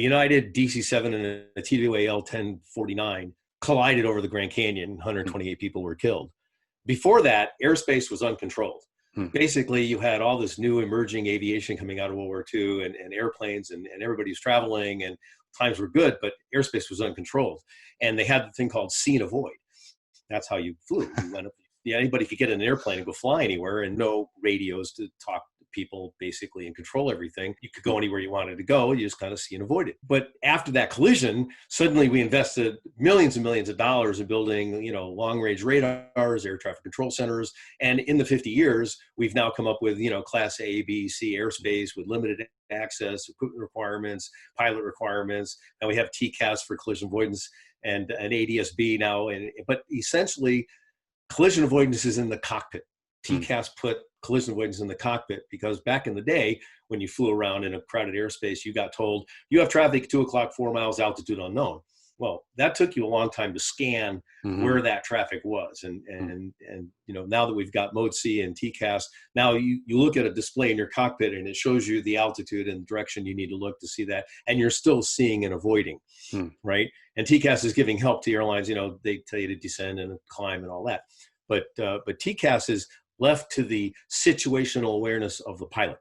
United DC-7 and a TWA L-1049 collided over the Grand Canyon. 128 people were killed. Before that, airspace was uncontrolled. Basically, you had all this new emerging aviation coming out of World War II and airplanes and everybody was traveling and times were good, but airspace was uncontrolled. And they had the thing called see and avoid. That's how you flew. You went up, anybody could get in an airplane and go fly anywhere and no radios to talk to people basically and control everything. You could go anywhere you wanted to go. You just kind of see and avoid it. But after that collision, suddenly we invested millions and millions of dollars in building, long range radars, air traffic control centers. And in the 50 years, we've now come up with, class A, B, C airspace with limited access, equipment requirements, pilot requirements. Now we have TCAS for collision avoidance and an ADS-B now. But essentially, collision avoidance is in the cockpit. TCAS put collision avoidance in the cockpit because back in the day, when you flew around in a crowded airspace, you got told, you have traffic at 2 o'clock, 4 miles, altitude unknown. Well, that took you a long time to scan where that traffic was. And now that we've got Mode C and TCAS, now you look at a display in your cockpit and it shows you the altitude and direction you need to look to see that. And you're still seeing and avoiding, right? And TCAS is giving help to airlines. They tell you to descend and climb and all that. But TCAS is left to the situational awareness of the pilot.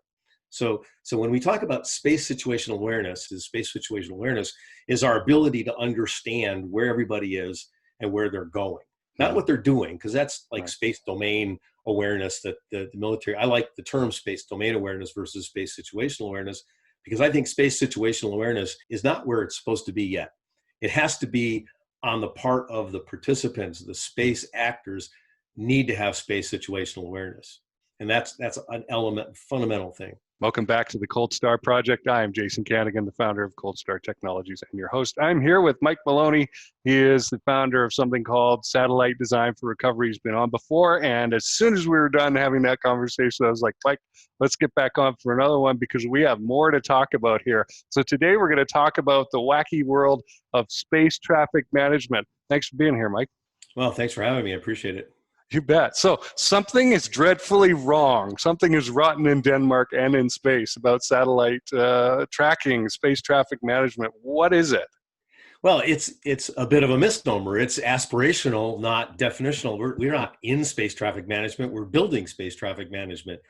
So when we talk about space situational awareness, is our ability to understand where everybody is and where they're going, not what they're doing, because that's like space domain awareness that the military, I like the term space domain awareness versus space situational awareness, because I think space situational awareness is not where it's supposed to be yet. It has to be on the part of the participants, the space actors need to have space situational awareness. And that's an fundamental thing. Welcome back to the Cold Star Project. I am Jason Kanigan, the founder of Cold Star Technologies and your host. I'm here with Mike Maloney. He is the founder of something called Satellite Design for Recovery. He's been on before, and as soon as we were done having that conversation, I was like, Mike, let's get back on for another one because we have more to talk about here. So today we're going to talk about the wacky world of space traffic management. Thanks for being here, Mike. Well, thanks for having me. I appreciate it. You bet. So something is dreadfully wrong. Something is rotten in Denmark and in space about satellite tracking, space traffic management. What is it? Well, it's a bit of a misnomer. It's aspirational, not definitional. We're not in space traffic management. We're building space traffic management.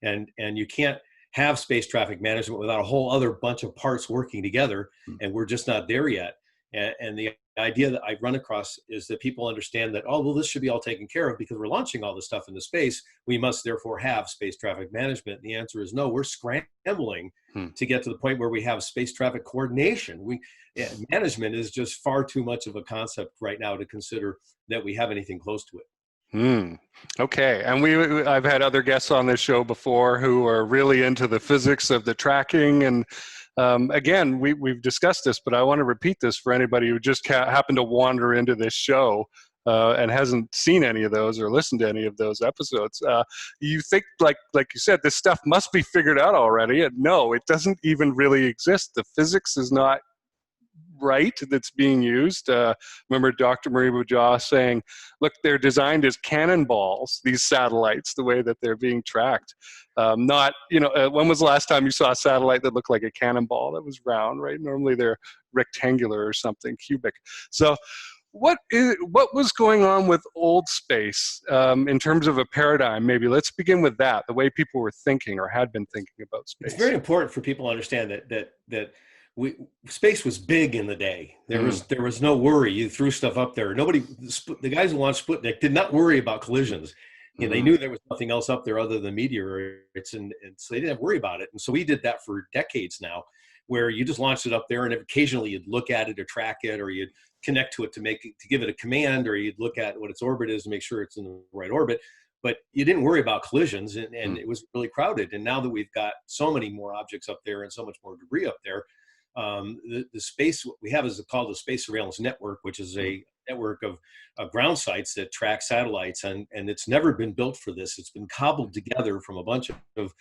And you can't have space traffic management without a whole other bunch of parts working together. And we're just not there yet. And the idea that I run across is that people understand that, oh, well, this should be all taken care of because we're launching all this stuff into space. We must therefore have space traffic management. And the answer is no, we're scrambling to get to the point where we have space traffic coordination. Management is just far too much of a concept right now to consider that we have anything close to it. Okay. And I've had other guests on this show before who are really into the physics of the tracking. And again, we've discussed this, but I want to repeat this for anybody who just happened to wander into this show and hasn't seen any of those or listened to any of those episodes. You think, like you said, this stuff must be figured out already. And no, it doesn't even really exist. The physics is not right that's being used. Remember Dr. Marie Bourgeois saying, look, they're designed as cannonballs, these satellites, the way that they're being tracked. When was the last time you saw a satellite that looked like a cannonball that was round, right? Normally they're rectangular or something, cubic. So what was going on with old space in terms of a paradigm? Maybe let's begin with that, the way people were thinking or had been thinking about space. It's very important for people to understand that space was big in the day. There was no worry. You threw stuff up there. The guys who launched Sputnik did not worry about collisions. They knew there was nothing else up there other than meteorites, and so they didn't have to worry about it. And so we did that for decades now, where you just launched it up there, and occasionally you'd look at it or track it, or you'd connect to it to give it a command, or you'd look at what its orbit is to make sure it's in the right orbit. But you didn't worry about collisions, and it was really crowded. And now that we've got so many more objects up there and so much more debris up there, the space we have is called the Space Surveillance Network, which is a network of ground sites that track satellites, and it's never been built for this. It's been cobbled together from a bunch of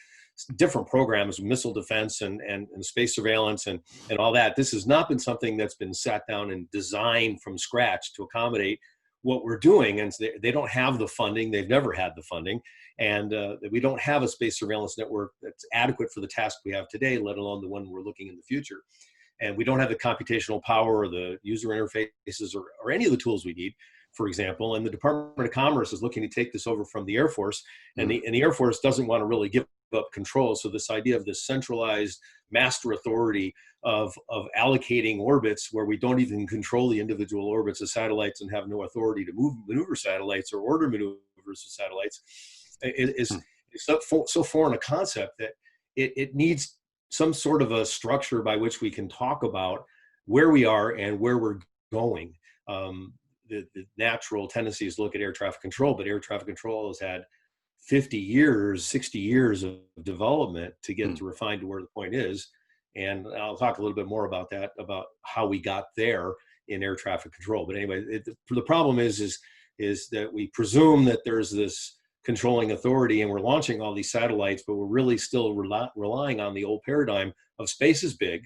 different programs, missile defense and space surveillance and all that. This has not been something that's been sat down and designed from scratch to accommodate what we're doing, and they don't have the funding. They've never had the funding, and we don't have a space surveillance network that's adequate for the task we have today, let alone the one we're looking in the future. and we don't have the computational power or the user interfaces or any of the tools we need, for example. And the Department of Commerce is looking to take this over from the Air Force, and the Air Force doesn't want to really give up control. So this idea of this centralized master authority of allocating orbits where we don't even control the individual orbits of satellites and have no authority to maneuver satellites or order maneuvers of satellites is so foreign a concept that it needs some sort of a structure by which we can talk about where we are and where we're going. The natural tendency is to look at air traffic control, but air traffic control has had 50 years, 60 years of development to get to refine to where the point is. And I'll talk a little bit more about that, about how we got there in air traffic control. But anyway, the problem is that we presume that there's this controlling authority and we're launching all these satellites, but we're really still relying on the old paradigm of space is big.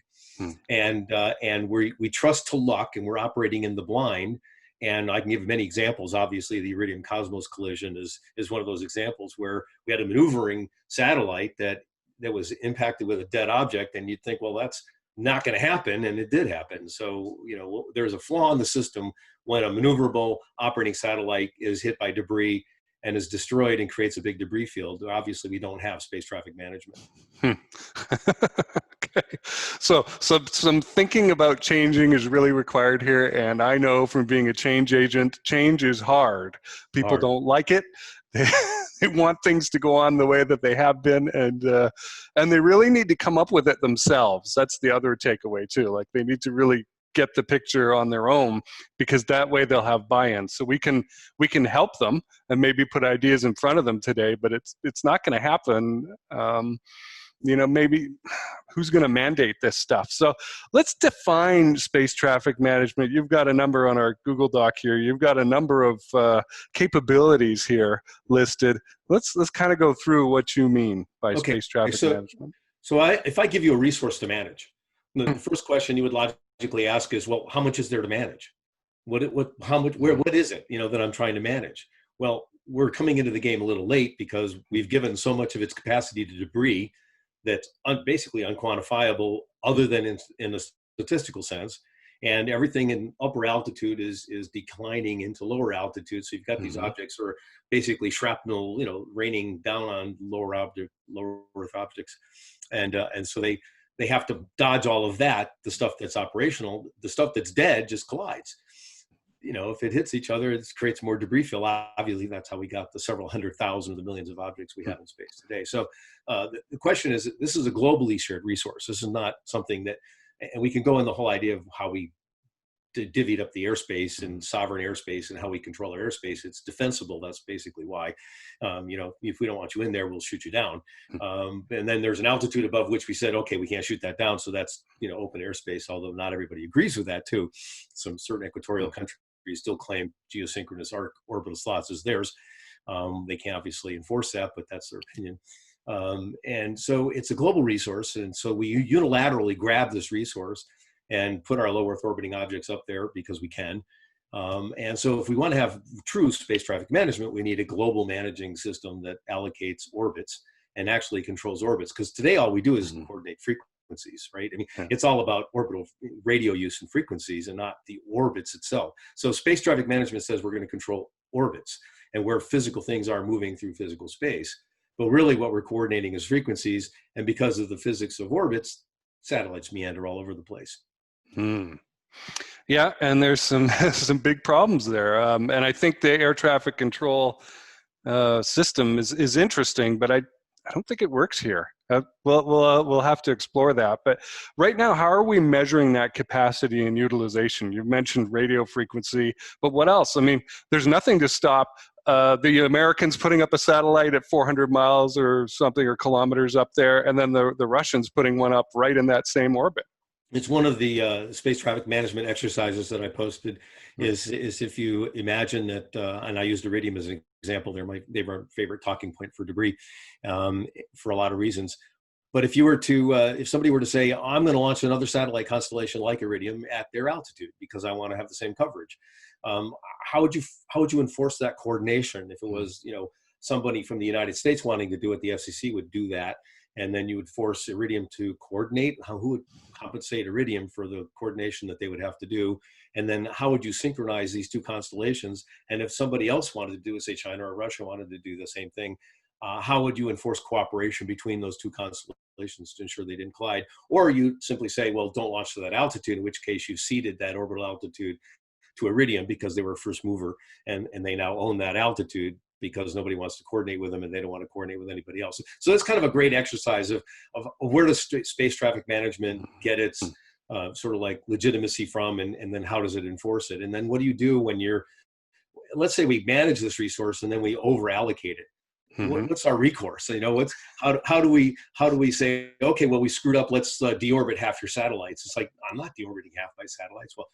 And we trust to luck, and we're operating in the blind. And I can give many examples. Obviously, the Iridium Cosmos collision is one of those examples where we had a maneuvering satellite that was impacted with a dead object, and you'd think, well, that's not going to happen, and it did happen. So, there's a flaw in the system when a maneuverable operating satellite is hit by debris and is destroyed and creates a big debris field. Obviously, we don't have space traffic management. Okay. So some thinking about changing is really required here. And I know from being a change agent, change is hard. People don't like it. They want things to go on the way that they have been, and they really need to come up with it themselves. That's the other takeaway too. Like, they need to really get the picture on their own, because that way they'll have buy-in. So we can help them and maybe put ideas in front of them today, but it's not going to happen. Maybe who's going to mandate this stuff? So let's define space traffic management. You've got a number on our Google Doc here. You've got a number of capabilities here listed. Let's kind of go through what you mean by space traffic management. So if I give you a resource to manage, the first question you would logically ask is, well, how much is there to manage? What is it, that I'm trying to manage? Well, we're coming into the game a little late because we've given so much of its capacity to debris that's basically unquantifiable, other than in a statistical sense. And everything in upper altitude is declining into lower altitude. So you've got these objects that are basically shrapnel, raining down on lower Earth objects, and so they have to dodge all of that. The stuff that's operational, the stuff that's dead, just collides. If it hits each other, it creates more debris field. Obviously, that's how we got the several 100,000 of the millions of objects we have in space today. So the question is, this is a globally shared resource. This is not something that, and we can go in the whole idea of how we divvied up the airspace and sovereign airspace and how we control our airspace. It's defensible. That's basically why. If we don't want you in there, we'll shoot you down. And then there's an altitude above which we said, okay, we can't shoot that down. So that's, open airspace, although not everybody agrees with that too. Some certain equatorial countries still claim geosynchronous orbital slots as theirs. They can't obviously enforce that, but that's their opinion. And so it's a global resource. And so we unilaterally grab this resource and put our low Earth orbiting objects up there because we can. And so if we want to have true space traffic management, we need a global managing system that allocates orbits and actually controls orbits. Because today all we do is coordinate frequencies, right? I mean, it's all about orbital radio use and frequencies and not the orbits itself. So space traffic management says we're going to control orbits and where physical things are moving through physical space. But really what we're coordinating is frequencies. And because of the physics of orbits, satellites meander all over the place. Yeah, and there's some big problems there. And I think the air traffic control system is interesting, but I don't think it works here. We'll have to explore that. But right now, how are we measuring that capacity and utilization? You mentioned radio frequency, but what else? I mean, there's nothing to stop the Americans putting up a satellite at 400 miles or something, or kilometers up there, and then the Russians putting one up right in that same orbit. It's one of the space traffic management exercises that I posted. Is if you imagine that, and I used Iridium as an example. They're my favorite talking point for debris, for a lot of reasons. But if you were to, if somebody were to say, I'm going to launch another satellite constellation like Iridium at their altitude because I want to have the same coverage, how would you enforce that coordination? If it was, somebody from the United States wanting to do it, the FCC would do that. and then you would force Iridium to coordinate. Who would compensate Iridium for the coordination that they would have to do? And then how would you synchronize these two constellations? And if somebody else wanted to do it, say China or Russia wanted to do the same thing, how would you enforce cooperation between those two constellations to ensure they didn't collide? Or you simply say, well, don't launch to that altitude, in which case you ceded that orbital altitude to Iridium because they were a first mover, and they now own that altitude because nobody wants to coordinate with them and they don't want to coordinate with anybody else. So that's kind of a great exercise of where does space traffic management get its sort of like legitimacy from, and then how does it enforce it? And then what do you do when let's say we manage this resource and then we over allocate it? What's our recourse? How do we say, okay, well, we screwed up, let's deorbit half your satellites? It's like, I'm not deorbiting half my satellites. Well,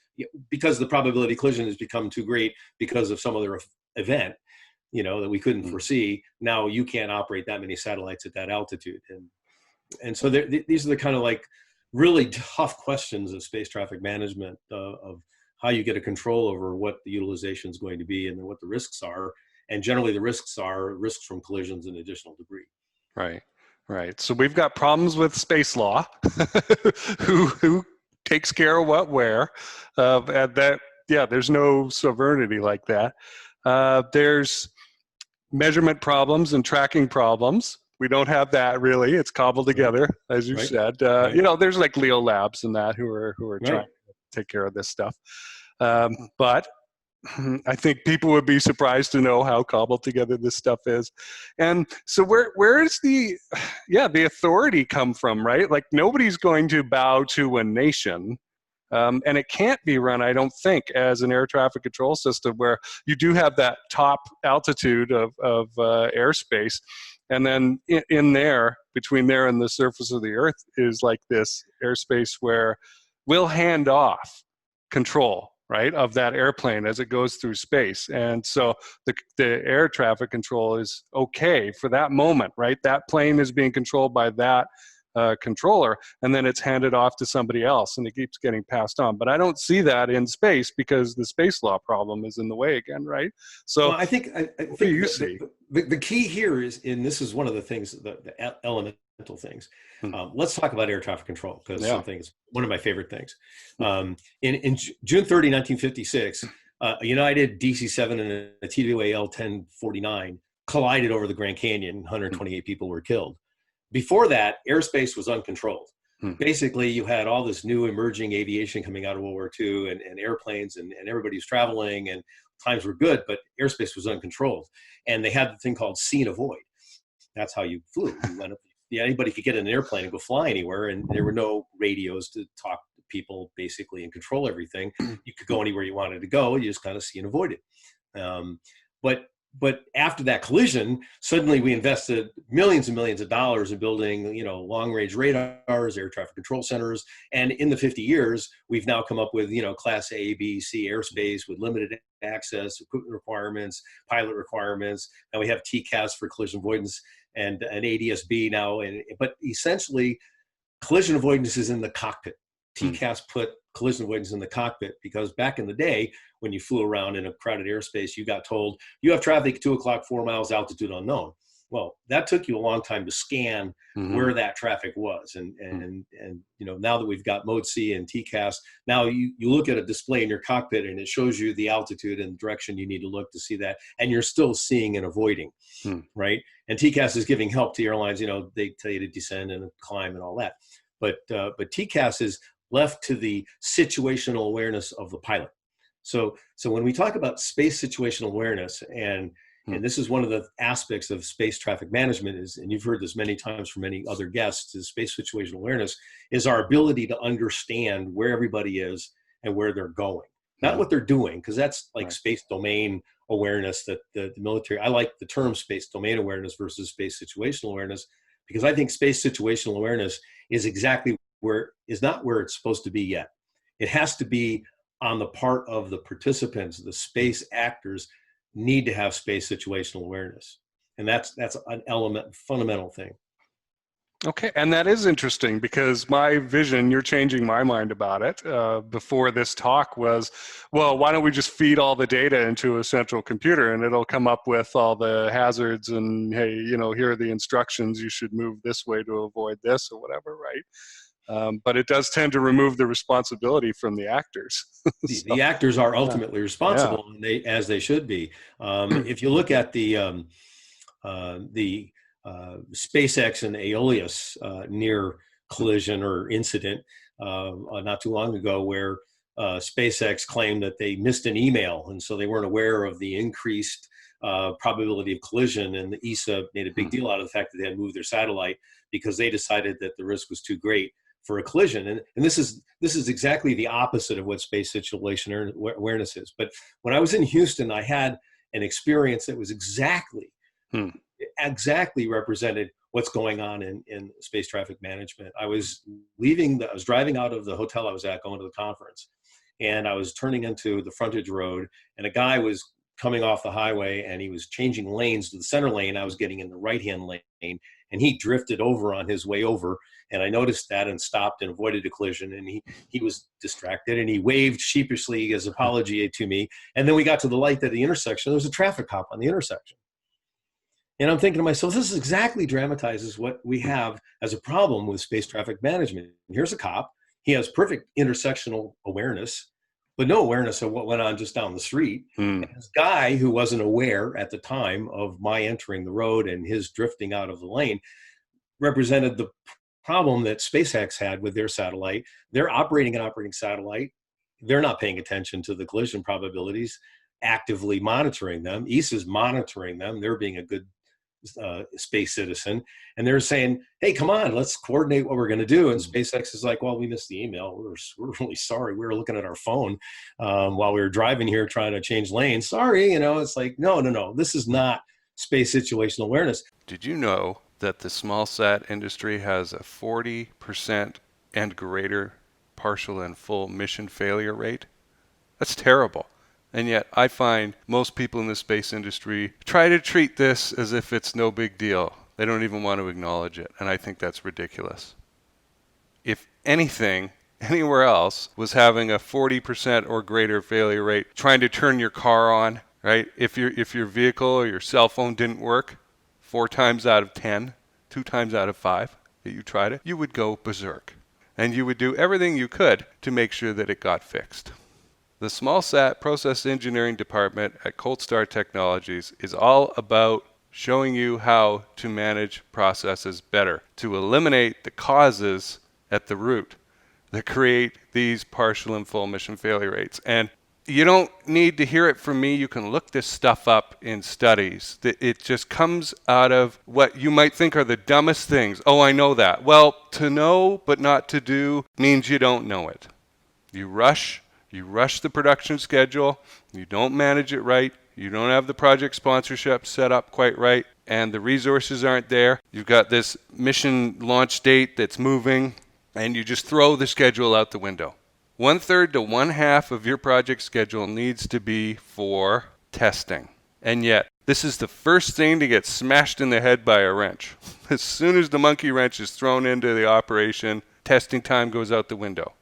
because the probability of collision has become too great because of some other event, that we couldn't foresee. Now you can't operate that many satellites at that altitude. And so these are the kind of like really tough questions of space traffic management, of how you get a control over what the utilization is going to be and then what the risks are. And generally the risks are risks from collisions and additional debris. Right. So we've got problems with space law, who takes care of what, where, and there's no sovereignty like that. There's measurement problems and tracking problems. We don't have that really. It's cobbled together, as you said. There's like Leo Labs and that who are trying to take care of this stuff. But I think people would be surprised to know how cobbled together this stuff is. And so where is the authority come from, right? Like nobody's going to bow to a nation. And it can't be run, I don't think, as an air traffic control system where you do have that top altitude of airspace. And then in there, between there and the surface of the Earth is like this airspace where we'll hand off control, right, of that airplane as it goes through space. And so the air traffic control is okay for that moment, right? That plane is being controlled by that controller, and then it's handed off to somebody else and it keeps getting passed on. But I don't see that in space because the space law problem is in the way again, right? So well, I think the key here is, and this is one of the things, the elemental things. Let's talk about air traffic control, because something is one of my favorite things. In June 30, 1956, a United DC-7 and a TWA L1049 collided over the Grand Canyon. 128 people were killed. Before that, airspace was uncontrolled. Basically, you had all this new emerging aviation coming out of World War II, and airplanes, and everybody was traveling, and times were good, but airspace was uncontrolled. And they had the thing called see and avoid. That's how you flew. You went up, anybody could get in an airplane and go fly anywhere, and there were no radios to talk to people basically and control everything. You could go anywhere you wanted to go. You just kind of see and avoid it. But after that collision, suddenly we invested millions and millions of dollars in building, long-range radars, air traffic control centers. And in the 50 years, we've now come up with, Class A, B, C airspace with limited access, equipment requirements, pilot requirements. Now we have TCAS for collision avoidance and an ADS-B now. But essentially, collision avoidance is in the cockpit. TCAS put collision avoidance in the cockpit because back in the day, when you flew around in a crowded airspace, you got told you have traffic 2 o'clock, 4 miles, altitude unknown. Well, that took you a long time to scan where that traffic was. And now that we've got Mode C and TCAS, now you look at a display in your cockpit and it shows you the altitude and direction you need to look to see that. And you're still seeing and avoiding, right? And TCAS is giving help to airlines. They tell you to descend and climb and all that. But TCAS is left to the situational awareness of the pilot. So when we talk about space situational awareness, and this is one of the aspects of space traffic management is, and you've heard this many times from many other guests, is space situational awareness is our ability to understand where everybody is and where they're going. Not what they're doing, because that's like space domain awareness that the military, I like the term space domain awareness versus space situational awareness, because I think space situational awareness is exactly not where it's supposed to be yet. It has to be on the part of the participants. The space actors need to have space situational awareness. And that's an fundamental thing. Okay, and that is interesting because my vision, you're changing my mind about it, before this talk was, well, why don't we just feed all the data into a central computer and it'll come up with all the hazards and, hey, here are the instructions, you should move this way to avoid this or whatever, right? But it does tend to remove the responsibility from the actors. So, The actors are yeah, ultimately yeah. responsible, and as they should be. If you look at the SpaceX and Aeolus near collision or incident not too long ago, where SpaceX claimed that they missed an email, and so they weren't aware of the increased probability of collision, and the ESA made a big deal out of the fact that they had moved their satellite because they decided that the risk was too great for a collision. And this is exactly the opposite of what space situational awareness is. But when I was in Houston, I had an experience that was exactly represented what's going on in space traffic management. I was driving out of the hotel I was at, going to the conference, and I was turning into the frontage road, and a guy was coming off the highway, and he was changing lanes to the center lane. I was getting in the right-hand lane, and he drifted over on his way over, and I noticed that and stopped and avoided a collision, and he was distracted, and he waved sheepishly as apology to me, and then we got to the light at the intersection. There was a traffic cop on the intersection. And I'm thinking to myself, this exactly dramatizes what we have as a problem with space traffic management. And here's a cop. He has perfect intersectional awareness, but no awareness of what went on just down the street. And this guy who wasn't aware at the time of my entering the road and his drifting out of the lane represented the problem that SpaceX had with their satellite. They're operating an operating satellite. They're not paying attention to the collision probabilities, actively monitoring them. ESA's monitoring them. They're being a good space citizen, and they're saying, hey, come on, let's coordinate what we're going to do. And SpaceX is like, well, we missed the email, we're really sorry, we were looking at our phone while we were driving here trying to change lanes, sorry. It's like, no, this is not space situational awareness. Did you know that the small sat industry has a 40% and greater partial and full mission failure rate? That's terrible. And yet I find most people in the space industry try to treat this as if it's no big deal. They don't even want to acknowledge it. And I think that's ridiculous. If anything, anywhere else was having a 40% or greater failure rate, trying to turn your car on, right? If your vehicle or your cell phone didn't work 4 times out of 10, 2 times out of 5 that you tried it, you would go berserk. And you would do everything you could to make sure that it got fixed. The Small Sat Process Engineering Department at Cold Start Technologies is all about showing you how to manage processes better, to eliminate the causes at the root that create these partial and full mission failure rates. And you don't need to hear it from me. You can look this stuff up in studies. It just comes out of what you might think are the dumbest things. Oh, I know that. Well, to know but not to do means you don't know it. You rush the production schedule, you don't manage it right, you don't have the project sponsorship set up quite right, and the resources aren't there. You've got this mission launch date that's moving, and you just throw the schedule out the window. 1/3 to 1/2 of your project schedule needs to be for testing. And yet, this is the first thing to get smashed in the head by a wrench. As soon as the monkey wrench is thrown into the operation, testing time goes out the window.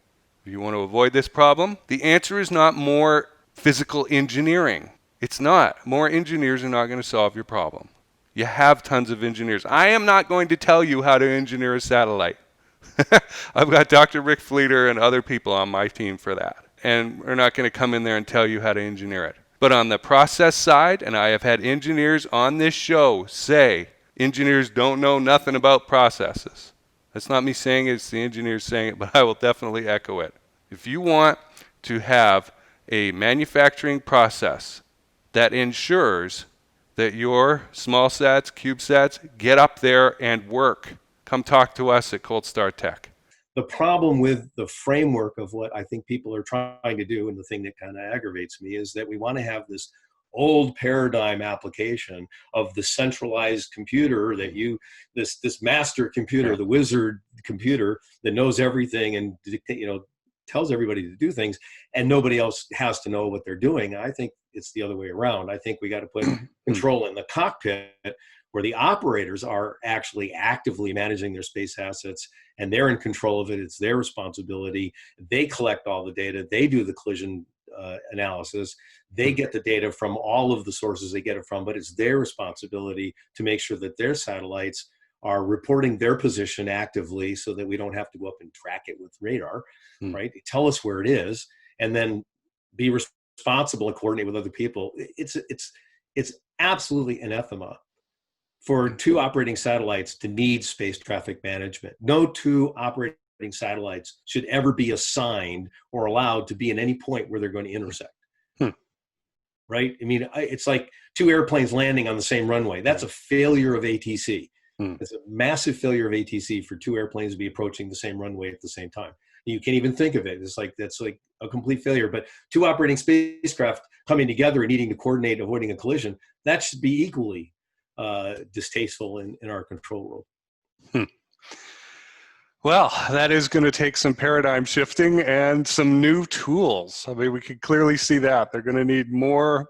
You want to avoid this problem? The answer is not more physical engineering. It's not. More engineers are not going to solve your problem. You have tons of engineers. I am not going to tell you how to engineer a satellite. I've got Dr. Rick Fleeter and other people on my team for that. And we're not going to come in there and tell you how to engineer it. But on the process side, and I have had engineers on this show say, engineers don't know nothing about processes. That's not me saying it, it's the engineers saying it, but I will definitely echo it. If you want to have a manufacturing process that ensures that your small sats, CubeSats get up there and work, come talk to us at Cold Start Tech. The problem with the framework of what I think people are trying to do, and the thing that kind of aggravates me, is that we want to have this old paradigm application of the centralized computer that this master computer, the wizard computer that knows everything and tells everybody to do things, and nobody else has to know what they're doing. I think it's the other way around. I think we got to put control in the cockpit where the operators are actually actively managing their space assets, and they're in control of it. It's their responsibility. They collect all the data. They do the collision analysis. They get the data from all of the sources they get it from, but it's their responsibility to make sure that their satellites are reporting their position actively, so that we don't have to go up and track it with radar, right? They tell us where it is, and then be responsible and coordinate with other people. It's absolutely anathema for two operating satellites to need space traffic management. No two operating satellites should ever be assigned or allowed to be in any point where they're going to intersect. Right? I mean, it's like two airplanes landing on the same runway. That's a failure of ATC. It's a massive failure of ATC for two airplanes to be approaching the same runway at the same time. You can't even think of it. It's like, that's like a complete failure. But two operating spacecraft coming together and needing to coordinate, avoiding a collision, that should be equally distasteful in our control world. Well, that is going to take some paradigm shifting and some new tools. I mean, we could clearly see that. They're going to need more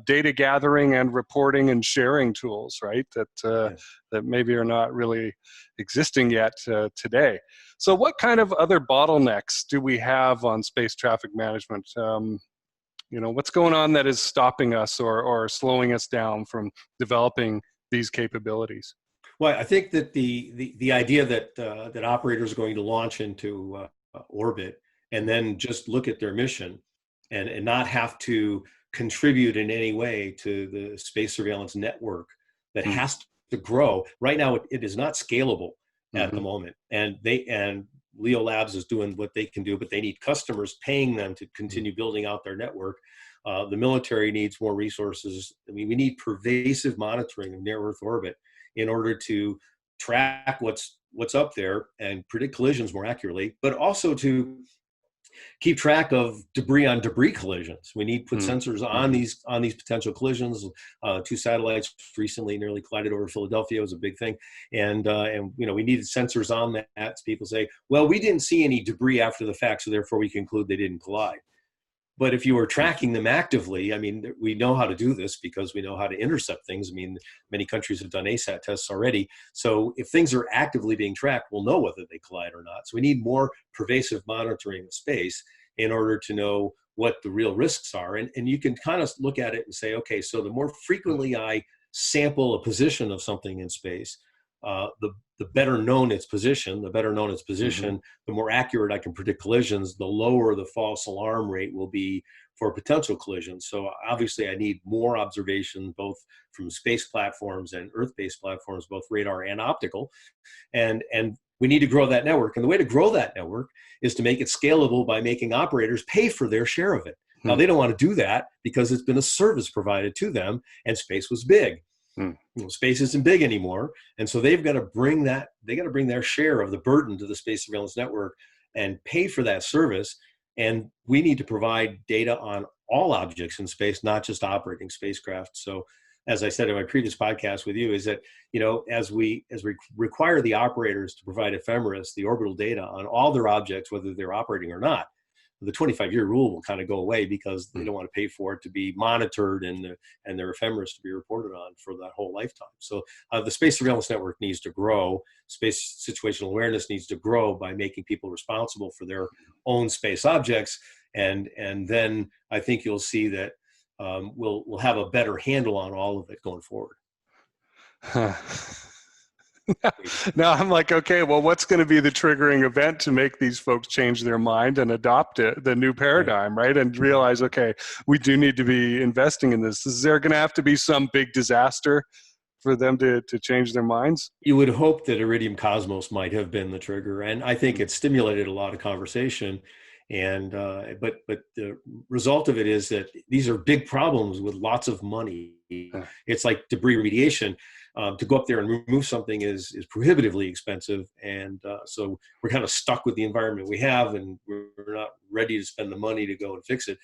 data gathering and reporting and sharing tools, right? That maybe are not really existing yet today. So what kind of other bottlenecks do we have on space traffic management? What's going on that is stopping us or slowing us down from developing these capabilities? Well, I think that the idea that operators are going to launch into orbit and then just look at their mission and not have to contribute in any way to the space surveillance network that has to grow. Right now, it is not scalable at the moment, and Leo Labs is doing what they can do, but they need customers paying them to continue building out their network. The military needs more resources. I mean, we need pervasive monitoring of near Earth orbit in order to track what's up there and predict collisions more accurately, but also to keep track of debris on debris collisions. We need to put sensors on these potential collisions. Two satellites recently nearly collided over Philadelphia. It was a big thing, and we needed sensors on that. So people say, well, we didn't see any debris after the fact, so therefore we conclude they didn't collide. But if you were tracking them actively, I mean, we know how to do this because we know how to intercept things. I mean, many countries have done ASAT tests already. So if things are actively being tracked, we'll know whether they collide or not. So we need more pervasive monitoring of space in order to know what the real risks are. And you can kind of look at it and say, okay, so the more frequently I sample a position of something in space, the better known its position, the more accurate I can predict collisions, the lower the false alarm rate will be for potential collisions. So obviously I need more observation, both from space platforms and Earth-based platforms, both radar and optical. And we need to grow that network. And the way to grow that network is to make it scalable by making operators pay for their share of it. Now, they don't want to do that because it's been a service provided to them, and space was big. Space isn't big anymore, and so they've got to bring that. They got to bring their share of the burden to the space surveillance network and pay for that service. And we need to provide data on all objects in space, not just operating spacecraft. So, as I said in my previous podcast with you, is that as we require the operators to provide ephemeris, the orbital data on all their objects, whether they're operating or not, the 25-year rule will kind of go away because they don't want to pay for it to be monitored and their ephemeris to be reported on for that whole lifetime. So the space surveillance network needs to grow. Space situational awareness needs to grow by making people responsible for their own space objects. And then I think you'll see that we'll have a better handle on all of it going forward. Now I'm like, okay, well, what's going to be the triggering event to make these folks change their mind and adopt the new paradigm, right? And realize, okay, we do need to be investing in this. Is there going to have to be some big disaster for them to change their minds? You would hope that Iridium Cosmos might have been the trigger, and I think it stimulated a lot of conversation. And but the result of it is that these are big problems with lots of money. It's like debris remediation. To go up there and remove something is prohibitively expensive, and so we're kind of stuck with the environment we have, and we're not ready to spend the money to go and fix it.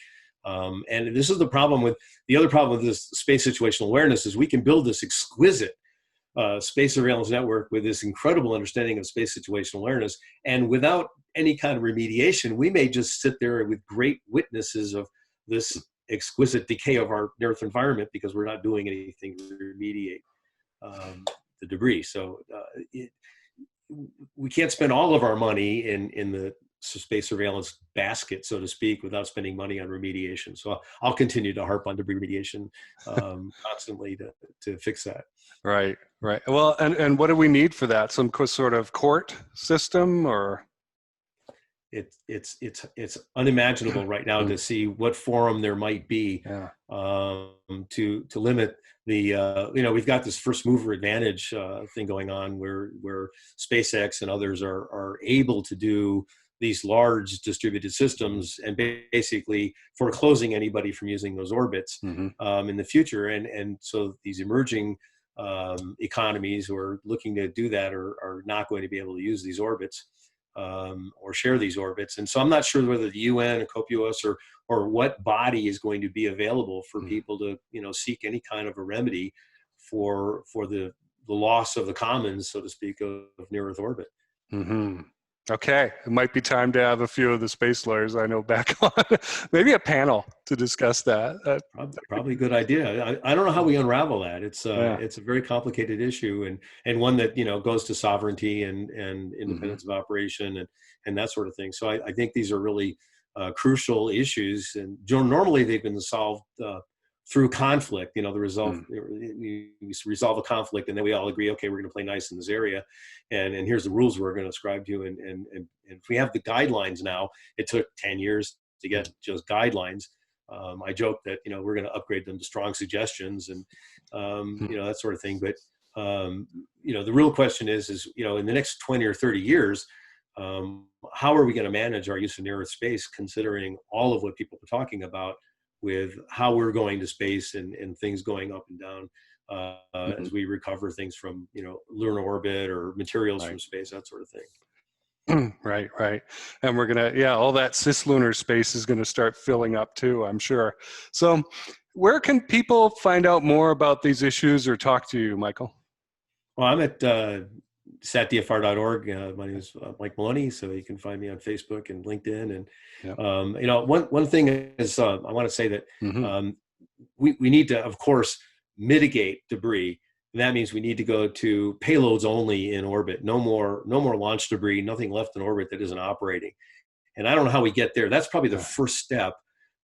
And this is the other problem with this space situational awareness is we can build this exquisite space surveillance network with this incredible understanding of space situational awareness, and without any kind of remediation, we may just sit there with great witnesses of this exquisite decay of our Earth environment because we're not doing anything to remediate. the debris. So we can't spend all of our money in the space surveillance basket, so to speak, without spending money on remediation. So I'll continue to harp on debris remediation constantly to fix that. Right, right. Well, and what do we need for that? Some sort of court system, or? It's unimaginable right now to see what forum there might be to limit the we've got this first mover advantage thing going on where SpaceX and others are able to do these large distributed systems and basically foreclosing anybody from using those orbits in the future, and so these emerging economies who are looking to do that are not going to be able to use these orbits or share these orbits. And so I'm not sure whether the UN or COPUOS or what body is going to be available for people to seek any kind of a remedy for the loss of the commons, so to speak, of near Earth orbit. Okay, it might be time to have a few of the space lawyers I know back on, maybe a panel to discuss that. Probably a good idea. I don't know how we unravel that. It's a very complicated issue and one that goes to sovereignty and independence of operation and that sort of thing. So I think these are really crucial issues, and normally they've been solved through conflict. The result, you resolve a conflict, and then we all agree, okay, we're going to play nice in this area, and here's the rules we're going to ascribe to. And if we have the guidelines now, it took 10 years to get just guidelines. I joke that we're going to upgrade them to strong suggestions and that sort of thing. But the real question is in the next 20 or 30 years, how are we going to manage our use of near Earth space, considering all of what people are talking about with how we're going to space and things going up and down as we recover things from lunar orbit or materials from space, that sort of thing. Right. And we're gonna, all that cislunar space is gonna start filling up too, I'm sure. So where can people find out more about these issues or talk to you, Michael? Well, I'm at satdfr.org. My name is Mike Maloney, so you can find me on Facebook and LinkedIn. And one thing is I want to say that we need to, of course, mitigate debris. And that means we need to go to payloads only in orbit. No more launch debris. Nothing left in orbit that isn't operating. And I don't know how we get there. That's probably the first step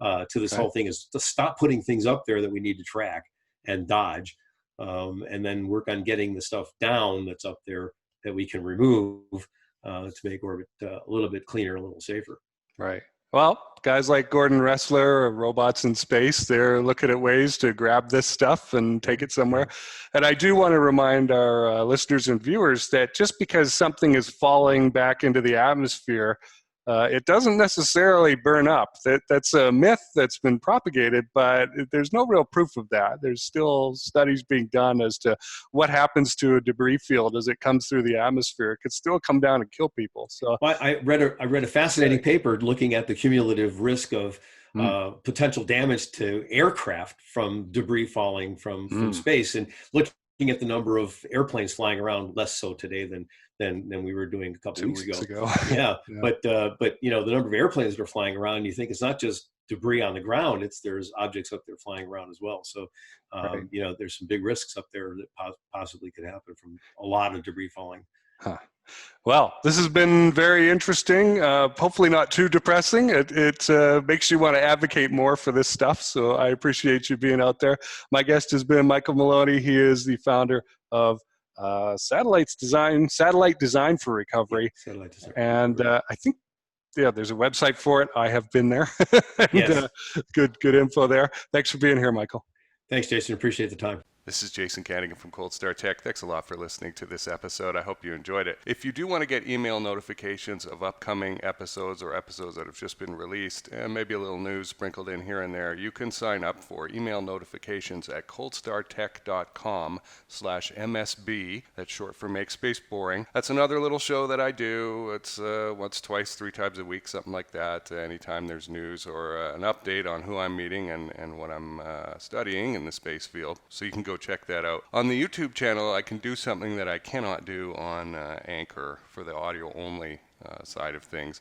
to this whole thing, is to stop putting things up there that we need to track and dodge. And then work on getting the stuff down that's up there that we can remove to make orbit a little bit cleaner, a little safer. Right. Well, guys like Gordon Ressler of Robots in Space, they're looking at ways to grab this stuff and take it somewhere. And I do want to remind our listeners and viewers that just because something is falling back into the atmosphere, it doesn't necessarily burn up. That's a myth that's been propagated, but there's no real proof of that. There's still studies being done as to what happens to a debris field as it comes through the atmosphere. It could still come down and kill people. So I read a fascinating paper looking at the cumulative risk of potential damage to aircraft from debris falling from space, and looking at the number of airplanes flying around, less so today than we were doing a couple of weeks ago. Yeah. But the number of airplanes that are flying around, you think it's not just debris on the ground, there's objects up there flying around as well. So there's some big risks up there that possibly could happen from a lot of debris falling. Well, this has been very interesting. Hopefully not too depressing. It makes you want to advocate more for this stuff. So I appreciate you being out there. My guest has been Michael Maloney. He is the founder of Satellite Design for Recovery. Satellite Design. And I think, there's a website for it. I have been there. And, yes. Good info there. Thanks for being here, Michael. Thanks, Jason. Appreciate the time. This is Jason Kanigan from Cold Star Tech. Thanks a lot for listening to this episode. I hope you enjoyed it. If you do want to get email notifications of upcoming episodes or episodes that have just been released, and maybe a little news sprinkled in here and there, you can sign up for email notifications at coldstartech.com/MSB. That's short for Make Space Boring. That's another little show that I do. It's once, twice, 3 times a week, something like that. Anytime there's news or an update on who I'm meeting and what I'm studying in the space field. So you can go check that out. On the YouTube channel, I can do something that I cannot do on Anchor for the audio only side of things.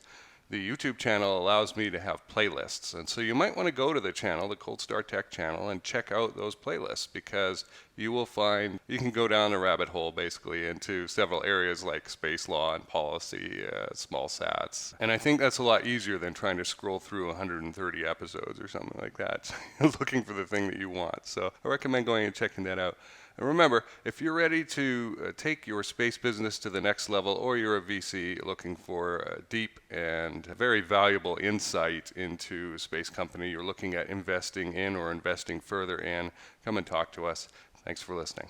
the YouTube channel allows me to have playlists. And so you might want to go to the channel, the Cold Start Tech channel, and check out those playlists, because you will find you can go down a rabbit hole basically into several areas like space law and policy, small sats. And I think that's a lot easier than trying to scroll through 130 episodes or something like that, looking for the thing that you want. So I recommend going and checking that out. And remember, if you're ready to take your space business to the next level, or you're a VC looking for deep and very valuable insight into a space company you're looking at investing in or investing further in, come and talk to us. Thanks for listening.